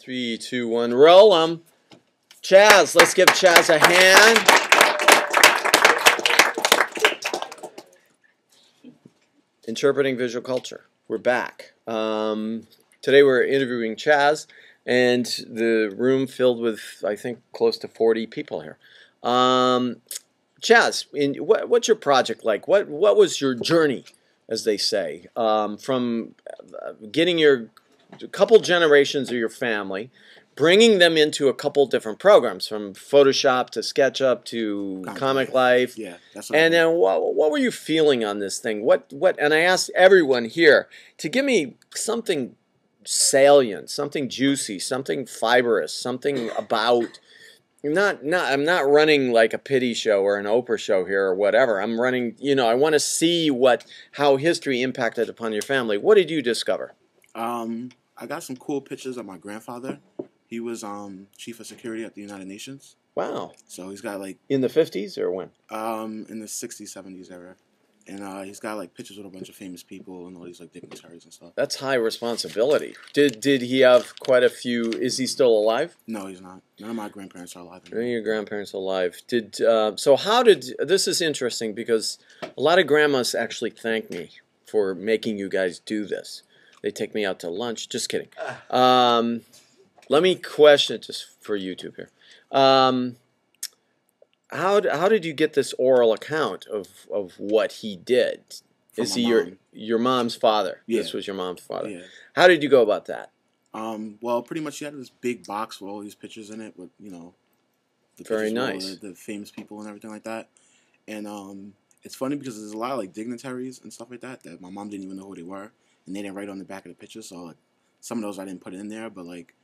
Three, two, one, roll 'em. Chaz, let's give Chaz a hand. Interpreting visual culture. We're back. Today we're interviewing Chaz, and the room filled with, I think, close to 40 people here. Chaz, what's your project like? What was your journey, as they say, from getting a couple generations of your family, bringing them into a couple different programs, from Photoshop to SketchUp to Comic Life. Yeah, that's what. And then what were you feeling on this thing? And I asked everyone here to give me something salient, something juicy, something fibrous, something about. I'm not running like a pity show or an Oprah show here or whatever. I'm running, I want to see how history impacted upon your family. What did you discover? I got some cool pictures of my grandfather. He was chief of security at the United Nations. Wow. So he's got like in the 50s or when? In the 60s, 70s era. And he's got like pictures with a bunch of famous people and all these like dignitaries and stuff. That's high responsibility. Did he have quite a few? Is he still alive? No, he's not. None of my grandparents are alive anymore. None of your grandparents are alive. So how did this is interesting because a lot of grandmas actually thank me for making you guys do this. They take me out to lunch. Just kidding. Let me question it just for YouTube here. How did you get this oral account of what he did? Is he your mom's father? Yeah. This was your mom's father. Yeah. How did you go about that? Well, pretty much he had this big box with all these pictures in it with, the Very nice. With all the famous people and everything like that. And it's funny because there's a lot of like dignitaries and stuff like that my mom didn't even know who they were, and they didn't write on the back of the picture. So like, some of those I didn't put in there, but like,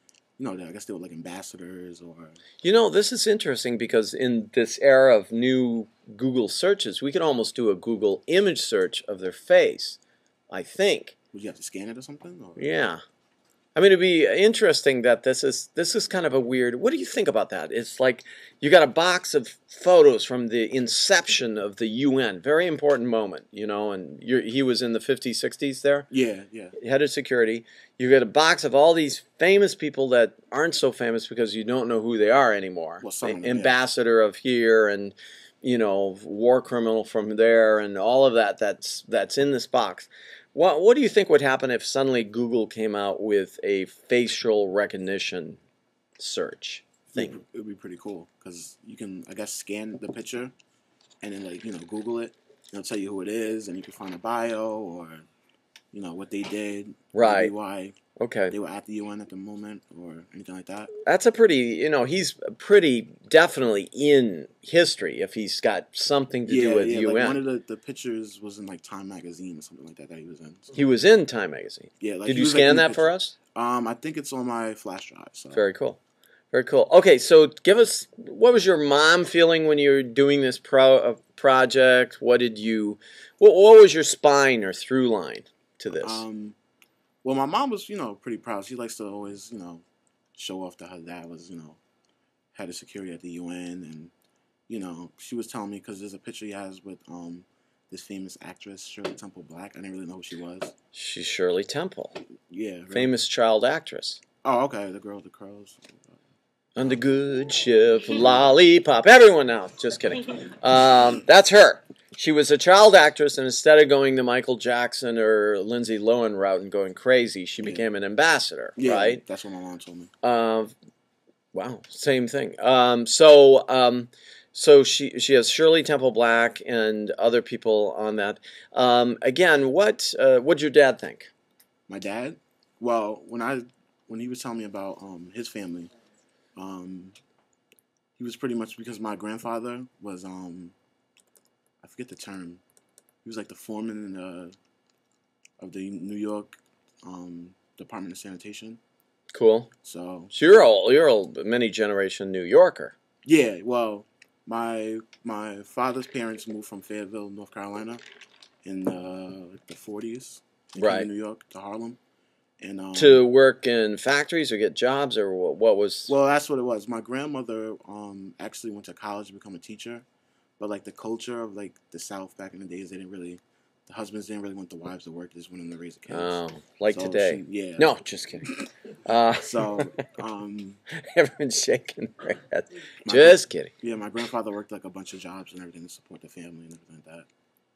I guess they were like ambassadors or... This is interesting because in this era of new Google searches, we could almost do a Google image search of their face, I think. Would you have to scan it or something? Or? Yeah. I mean, it'd be interesting that this is kind of a weird... What do you think about that? It's like you got a box of photos from the inception of the UN. Very important moment, and he was in the 50s, 60s there? Yeah, yeah. Head of security. You get a box of all these famous people that aren't so famous because you don't know who they are anymore. Well, some of them, ambassador of here and, war criminal from there and all of that's in this box. What do you think would happen if suddenly Google came out with a facial recognition search thing? It would be pretty cool because you can, I guess, scan the picture and then, like, Google it. It'll tell you who it is, and you can find a bio or, what they did. Right. Why okay. They were at the UN at the moment or anything like that. That's a pretty, he's pretty definitely in history if he's got something to do with UN. Like one of the pictures was in like Time magazine or something like that he was in. So. He was in Time magazine. Yeah. Like, did you scan that for us? I think it's on my flash drive. So. Very cool. Very cool. Okay, so give us, what was your mom feeling when you were doing this project? What was your spine or through line to this? Well, my mom was, pretty proud. She likes to always, show off that her dad was, head of security at the UN. And, she was telling me, because there's a picture he has with this famous actress, Shirley Temple Black. I didn't really know who she was. She's Shirley Temple. Yeah. Really. Famous child actress. Oh, okay. The girl with the curls. On the good ship, lollipop. Everyone now. Just kidding. That's her. She was a child actress, and instead of going the Michael Jackson or Lindsay Lohan route and going crazy, she became an ambassador, right? That's what my mom told me. Wow, same thing. So she has Shirley Temple Black and other people on that. Again, what'd your dad think? My dad? Well, when he was telling me about his family, he was pretty much, because my grandfather was I forget the term. He was like the foreman of the New York Department of Sanitation. Cool. So you're a many generation New Yorker. Yeah. Well, my father's parents moved from Fayetteville, North Carolina, in the 40s. Right. To New York, to Harlem. And to work in factories or get jobs, or what was? Well, that's what it was. My grandmother actually went to college to become a teacher. But, like, the culture of, like, the South back in the days, they didn't really the husbands didn't really want the wives to work; they just wanted them to raise the kids. Oh, like So today. yeah. No, just kidding. So Everyone's shaking their head. my Just kidding. yeah, my grandfather worked like a bunch of jobs and everything to support the family and everything like that.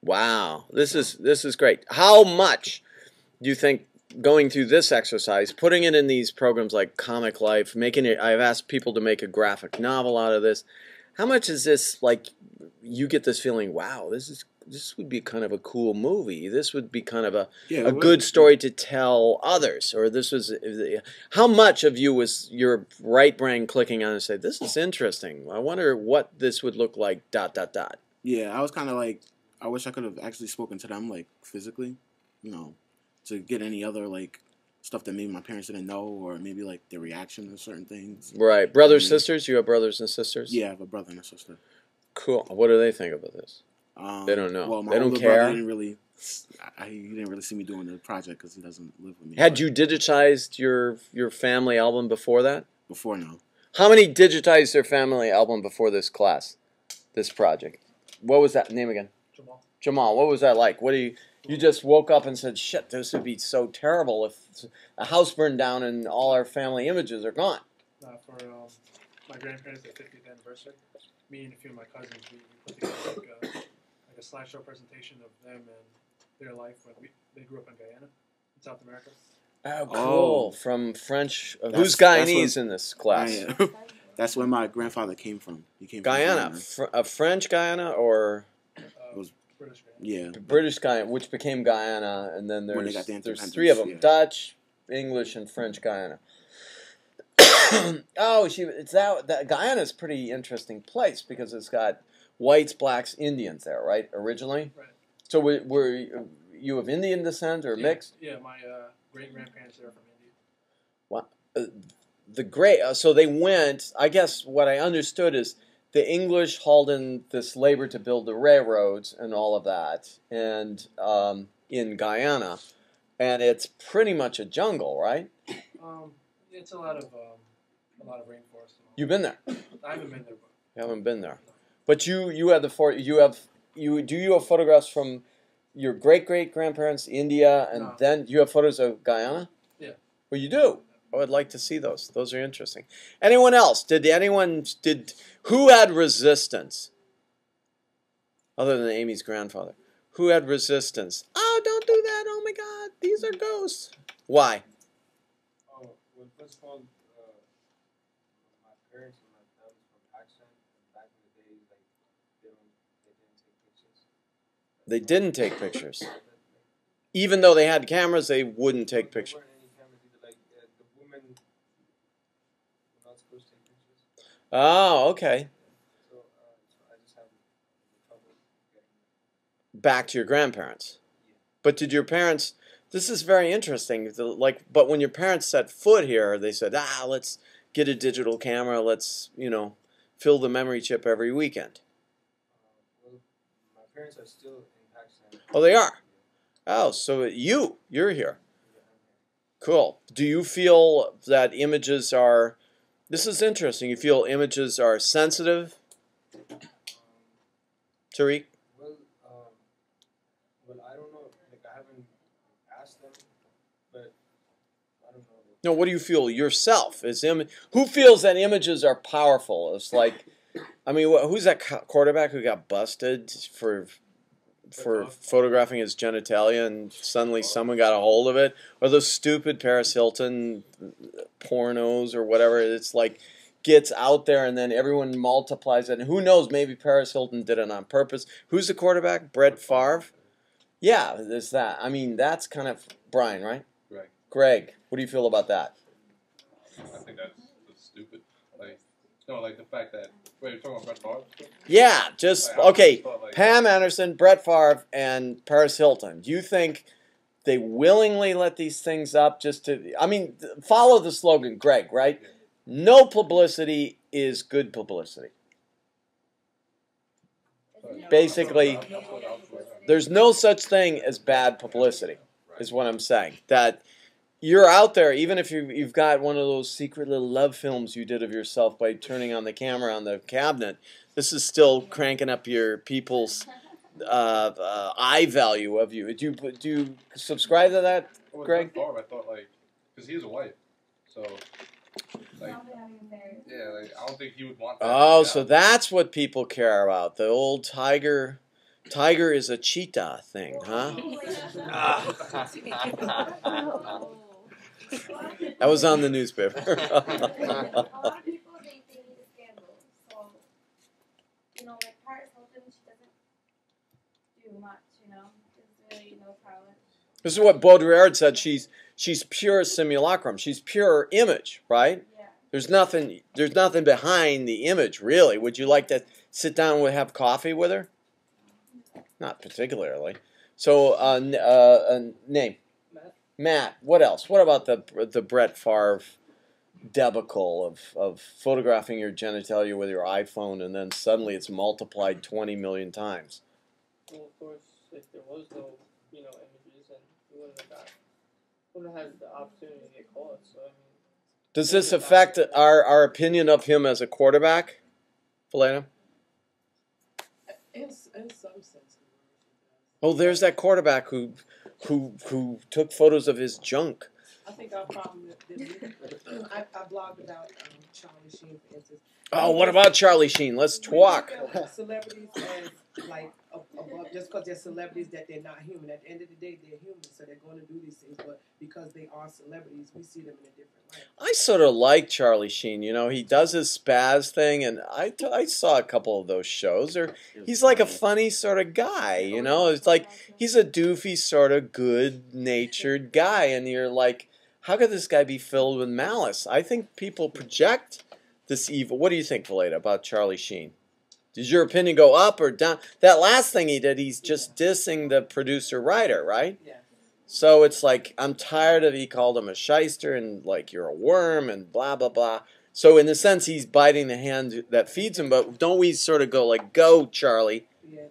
Wow, this is great. How much do you think going through this exercise, putting it in these programs like Comic Life, making it? I've asked people to make a graphic novel out of this. How much is this like? You get this feeling, wow, this would be kind of a cool movie. This would be kind of a good story to tell others. Or this was, how much of you was your right brain clicking on and say, this is interesting. I wonder what this would look like, ... Yeah, I was kind of like, I wish I could have actually spoken to them like physically, you know, to get any other like stuff that maybe my parents didn't know, or maybe like their reaction to certain things. Right. Brothers, sisters? You have brothers and sisters? Yeah, I have a brother and a sister. Cool. What do they think about this? They don't know. Well, my they don't older care. brother didn't really. He didn't really see me doing the project because he doesn't live with me. Had you digitized your family album before that? Before now. How many digitized their family album before this class, this project? What was that name again? Jamal. Jamal. What was that like? What do you just woke up and said, "Shit, this would be so terrible if a house burned down and all our family images are gone." For my grandparents' 50th anniversary, me and a few of my cousins, we put together like a slideshow presentation of them and their life. They grew up in Guyana, in South America. Oh, cool. From French. Who's Guyanese in this class? That's where my grandfather came from. He came Guyana. from A French Guyana or it was British Guyana. Yeah. British Guyana, which became Guyana, and then When they there's got the independence, three of them: yeah. Dutch, English, and French Guyana. Oh, it's that Guyana's a pretty interesting place because it's got whites, blacks, Indians there, right? Originally. Right. So were you of Indian descent or mixed? Yeah, my great grandparents are from India. Wow. So they went. I guess what I understood is the English hauled in this labor to build the railroads and all of that, and in Guyana, and it's pretty much a jungle, right? It's a lot of rainforest. You've been there. I haven't been there. You haven't been there, but you have you have photographs from your great grandparents, India, and then you have photos of Guyana. Yeah. Well, you do. I would like to see those. Those are interesting. Anyone else? Who had resistance? Other than Amy's grandfather. Who had resistance? Oh, don't do that. Oh my God. These are ghosts. Why? Oh, well, first of all, my parents and my family from Pakistan, back in the days, like, they didn't take pictures. They didn't take pictures. Even though they had cameras, they wouldn't take pictures. There weren't any cameras either. Like, the women were not supposed to take pictures. Oh, okay. So I just have trouble getting Back to your grandparents. Yeah. But did your parents... This is very interesting. But when your parents set foot here, they said, let's get a digital camera. Let's, fill the memory chip every weekend. Well, my parents are still in Pakistan. Oh, they are? Oh, so you're here. Cool. Do you feel that images are... This is interesting. You feel images are sensitive? Tariq? Well, I don't know. Like, I haven't asked them, but I don't know. No, what do you feel yourself? Who feels that images are powerful? It's like, I mean, who's that quarterback who got busted for photographing his genitalia and suddenly someone got a hold of it? Or those stupid Paris Hilton pornos or whatever. It's like gets out there and then everyone multiplies it. And who knows, maybe Paris Hilton did it on purpose. Who's the quarterback? Brett Favre? Yeah, there's that. I mean, that's kind of Brian, right? Right. Greg, what do you feel about that? I think that's stupid. Like the fact that you're talking about Brett Favre? Yeah, Pam Anderson, Brett Favre, and Paris Hilton. Do you think they willingly let these things up just to... I mean, follow the slogan, Greg, right? Yeah. No publicity is good publicity. Basically, there's no such thing as bad publicity, is what I'm saying. That you're out there, even if you've got one of those secret little love films you did of yourself by turning on the camera on the cabinet, this is still cranking up your people's eye value of you. Do you subscribe to that, With Greg? Brett Favre, I thought like, because he has a wife, so like, yeah, like I don't think he would want that. Oh, Yeah. so that's what people care about. The old tiger. Tiger is a cheetah thing, huh? That was on the newspaper. A lot of people they need a scandal. So, like Paris Hilton, she doesn't do much. There's really no talent. This is what Baudrillard said. She's pure simulacrum. She's pure image, right? Yeah. There's nothing behind the image, really. Would you like to sit down and have coffee with her? Not particularly. So, name. Matt. What else? What about the Brett Favre debacle of photographing your genitalia with your iPhone and then suddenly it's multiplied 20 million times? Well, of course, if there was no, images, then we wouldn't have had the opportunity to get caught. So I mean, Does this affect our opinion of him as a quarterback, Felena? In some sense. Oh, there's that quarterback who took photos of his junk. I think our problem I blogged about Charlie Sheen, for instance. Oh, what about Charlie Sheen? Let's talk. We look at celebrities as like above, just because they're celebrities that they're not human. At the end of the day, they're human, so they're going to do these things. But because they are celebrities, we see them in a different light. I sort of like Charlie Sheen. He does his spaz thing, and I saw a couple of those shows. He's like a funny sort of guy, It's like he's a doofy sort of good-natured guy, and you're like, how could this guy be filled with malice? I think people project this evil. What do you think, Valeda, about Charlie Sheen? Does your opinion go up or down? That last thing he did, he's just dissing the producer-writer, right? Yeah. So it's like, I'm tired of, he called him a shyster and like you're a worm and blah, blah, blah. So in a sense, he's biting the hand that feeds him, but don't we sort of go like, go, Charlie. Yeah.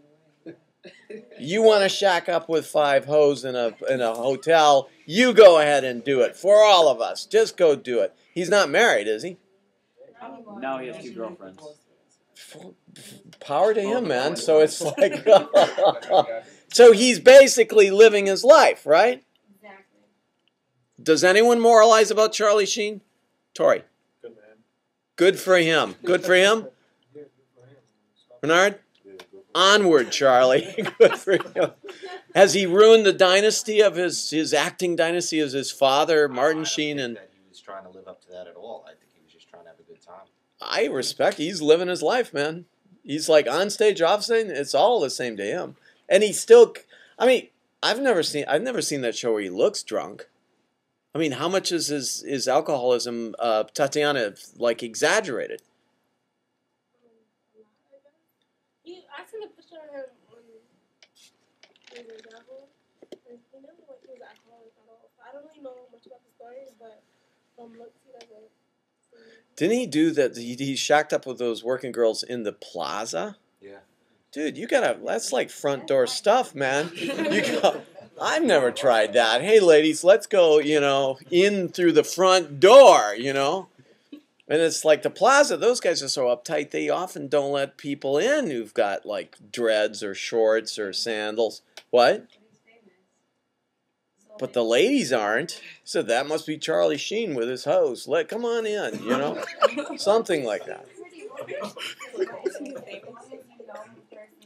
You want to shack up with 5 hoes in a hotel, you go ahead and do it. For all of us. Just go do it. He's not married, is he? Now he has 2 girlfriends. Power to him, man. So it's like... So he's basically living his life, right? Exactly. Does anyone moralize about Charlie Sheen? Tori. Good man. Good for him. Good for him? Bernard? Onward, Charlie. Good for him. Has he ruined the dynasty of his acting dynasty as his father, Martin Sheen? And that he was trying to live up to that at all. I think he was just trying to have a good time. I respect. He's living his life, man. He's like on stage, off stage. It's all the same to him. And he still. I mean, I've never seen that show where he looks drunk. I mean, how much is his alcoholism, Tatiana, like exaggerated? I seen a picture of him when he was in Devil, and he never like he was an alcoholic at all. I don't really know much about the story, but from looks he doesn't. Didn't he do that? He shacked up with those working girls in the plaza? Yeah. Dude, that's like front door stuff, man. I've never tried that. Hey, ladies, let's go, in through the front door, And it's like the plaza, those guys are so uptight, they often don't let people in who've got like dreads or shorts or sandals. What? But the ladies aren't. So that must be Charlie Sheen with his hose. Come on in, Something like that.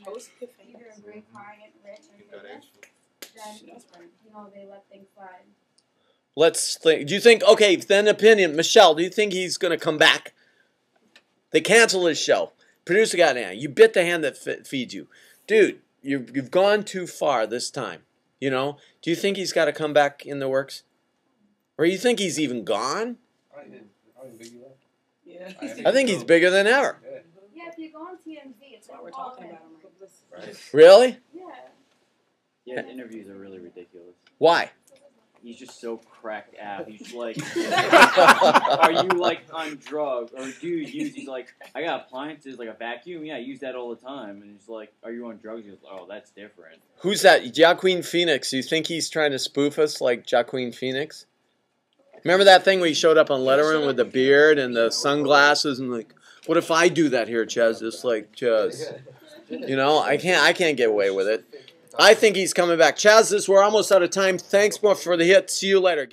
Either a great client, rich, and famous, then they let things slide. Let's think. Do you think, okay, then opinion, Michelle, do you think he's going to come back? They canceled his show. Producer got in. You bit the hand that feeds you. Dude, you've gone too far this time. Do you think he's got to come back in the works? Or you think he's even gone? Yeah. I think he's bigger than ever. Yeah, if you go on TMZ, it's That's why we're talking about him. Right. Really? Yeah. Yeah, the interviews are really ridiculous. Why? He's just so cracked out. He's like, are you like on drugs? Or dude, he's like, I got appliances like a vacuum. Yeah, I use that all the time. And he's like, are you on drugs? He's like, oh, that's different. Who's that? Joaquin Phoenix. You think he's trying to spoof us like Joaquin Phoenix? Remember that thing where he showed up on Letterman with the beard and the sunglasses and like, what if I do that here, Chaz? Just like Chaz. You know, I can't get away with it. I think he's coming back. Chaz, we're almost out of time. Thanks more for the hit. See you later.